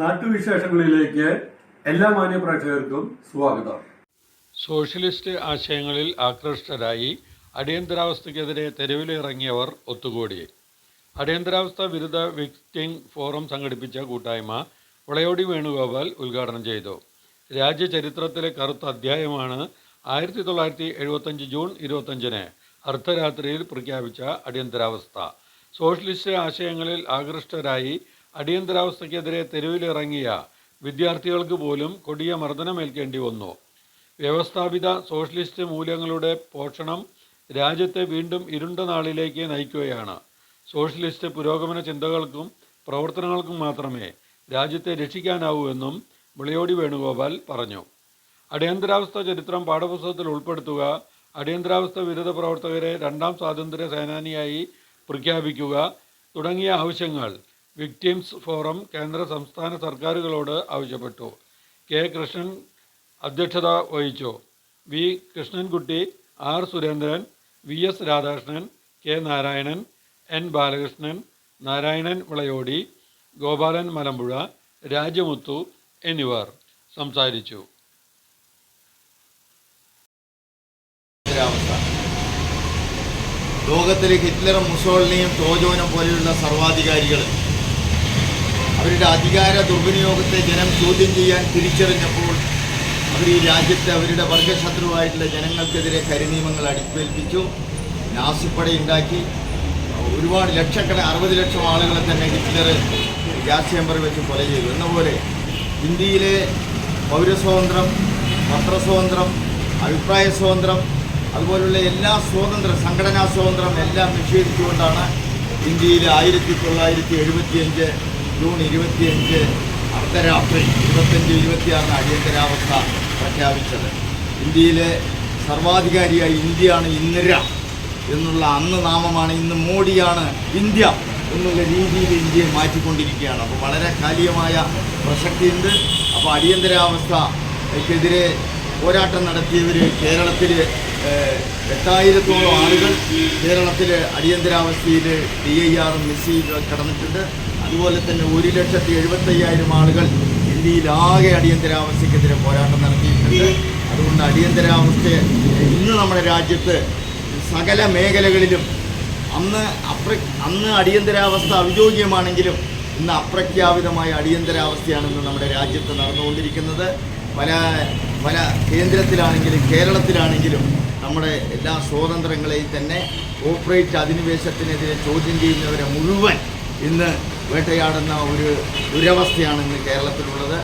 നാട്ടുവിശേഷങ്ങളിലേക്ക് എല്ലാ മാന്യ പ്രേക്ഷകർക്കും സ്വാഗതം. സോഷ്യലിസ്റ്റ് ആശയങ്ങളിൽ ആകൃഷ്ടരായി അടിയന്തരാവസ്ഥയ്ക്കെതിരെ തെരുവിലിറങ്ങിയവർ ഒത്തുകൂടി. അടിയന്തരാവസ്ഥ വിരുദ്ധ വിക്ടിംസ് ഫോറം സംഘടിപ്പിച്ച കൂട്ടായ്മ വിളയോടി വേണുഗോപാൽ ഉദ്ഘാടനം ചെയ്തു. രാജ്യചരിത്രത്തിലെ കറുത്ത അധ്യായമാണ് 1975 ജൂൺ 25 അർദ്ധരാത്രിയിൽ പ്രഖ്യാപിച്ച അടിയന്തരാവസ്ഥ. സോഷ്യലിസ്റ്റ് ആശയങ്ങളിൽ ആകൃഷ്ടരായി അടിയന്തരാവസ്ഥയ്ക്കെതിരെ തെരുവിലിറങ്ങിയ വിദ്യാർത്ഥികൾക്ക് പോലും കൊടിയ മർദ്ദനമേൽക്കേണ്ടി വന്നു. വ്യവസ്ഥാപിത സോഷ്യലിസ്റ്റ് മൂല്യങ്ങളുടെ പോഷണം രാജ്യത്തെ വീണ്ടും ഇരുണ്ട നാളിലേക്ക് നയിക്കുകയാണ്. സോഷ്യലിസ്റ്റ് പുരോഗമന ചിന്തകൾക്കും പ്രവർത്തനങ്ങൾക്കും മാത്രമേ രാജ്യത്തെ രക്ഷിക്കാനാവൂ എന്നും വിളയോടി വേണുഗോപാൽ പറഞ്ഞു. അടിയന്തരാവസ്ഥ ചരിത്രം പാഠപുസ്തകത്തിൽ ഉൾപ്പെടുത്തുക, അടിയന്തരാവസ്ഥ വിരുദ്ധ പ്രവർത്തകരെ രണ്ടാം സ്വാതന്ത്ര്യ സേനാനിയായി പ്രഖ്യാപിക്കുക തുടങ്ങിയ ആവശ്യങ്ങൾ വിക്ടിംസ് ഫോറം കേന്ദ്ര സംസ്ഥാന സർക്കാരുകളോട് ആവശ്യപ്പെട്ടു. കെ കൃഷ്ണൻ അധ്യക്ഷത വഹിച്ചു. V Krishnankutty, R Surendran, V S Radhakrishnan, K Narayanan, N Balakrishnan, Narayanan Vilayodi, Gopalan Malampuzha, Rajamuthu എന്നിവർ സംസാരിച്ചു. ലോകത്തിലെ ഹിറ്റ്ലറും മുസോളിനിയും ടോജോനും പോലെയുള്ള സർവാധികാരികൾ അവരുടെ അധികാര ദുർവിനിയോഗത്തെ ജനം ചോദ്യം ചെയ്യാൻ തിരിച്ചറിഞ്ഞപ്പോൾ അവർ ഈ രാജ്യത്തെ അവരുടെ വർഗശത്രുവായിട്ടുള്ള ജനങ്ങൾക്കെതിരെ കരിനിയമങ്ങൾ അടിച്ചേൽപ്പിച്ചു, നാസിപ്പടയുണ്ടാക്കി. ഒരുപാട് 60 ലക്ഷം ആളുകളെ തന്നെ ഹിറ്റ്ലർ ഗ്യാസ് ചേമ്പറിൽ വെച്ച് കൊല ചെയ്തു. എന്നപോലെ ഇന്ത്യയിലെ പൗരസ്വാതന്ത്ര്യം, പത്രസ്വാതന്ത്ര്യം, അഭിപ്രായ സ്വാതന്ത്ര്യം, അതുപോലുള്ള എല്ലാ സ്വാതന്ത്ര്യം, സംഘടനാ സ്വാതന്ത്ര്യം എല്ലാം നിഷേധിച്ചുകൊണ്ടാണ് ഇന്ത്യയിൽ 1975 ജൂൺ 25 അർദ്ധരാത്രി 25-26 അടിയന്തരാവസ്ഥ പ്രഖ്യാപിച്ചത്. ഇന്ത്യയിലെ സർവാധികാരിയായി ഇന്ത്യയാണ് ഇന്ദിര എന്നുള്ള അന്ന് നാമമാണ്, ഇന്ന് മോഡിയാണ് ഇന്ത്യ എന്നുള്ള രീതിയിൽ ഇന്ത്യയെ മാറ്റിക്കൊണ്ടിരിക്കുകയാണ്. അപ്പോൾ വളരെ കാലികമായ പ്രസക്തിയുണ്ട്. അപ്പോൾ അടിയന്തരാവസ്ഥയ്ക്കെതിരെ പോരാട്ടം നടത്തിയവർ കേരളത്തിൽ 8000-ഓളം ആളുകൾ കേരളത്തിൽ അടിയന്തരാവസ്ഥയിൽ DIR-ഉം മിസ്സിലും കടന്നിട്ടുണ്ട്. അതുപോലെ തന്നെ 1,75,000 ആളുകൾ ഇന്ത്യയിലാകെ അടിയന്തരാവസ്ഥയ്ക്കെതിരെ പോരാട്ടം നടത്തിയിട്ടുണ്ട്. അതുകൊണ്ട് അടിയന്തരാവസ്ഥ ഇന്ന് നമ്മുടെ രാജ്യത്ത് സകല മേഖലകളിലും അന്ന് അടിയന്തരാവസ്ഥ ഔദ്യോഗികമാണെങ്കിലും ഇന്ന് അപ്രഖ്യാപിതമായ അടിയന്തരാവസ്ഥയാണെന്ന് നമ്മുടെ രാജ്യത്ത് നടന്നുകൊണ്ടിരിക്കുന്നത്. പല കേന്ദ്രത്തിലാണെങ്കിലും കേരളത്തിലാണെങ്കിലും നമ്മുടെ എല്ലാ സ്വാതന്ത്ര്യങ്ങളെയും തന്നെ കോർപ്പറേറ്റ് അധിനിവേശത്തിനെതിരെ ചോദ്യം ചെയ്യുന്നവരെ മുഴുവൻ ഇന്ന് വേട്ടയാടുന്ന ഒരു ദുരവസ്ഥയാണ് ഇന്ന് കേരളത്തിലുള്ളത്.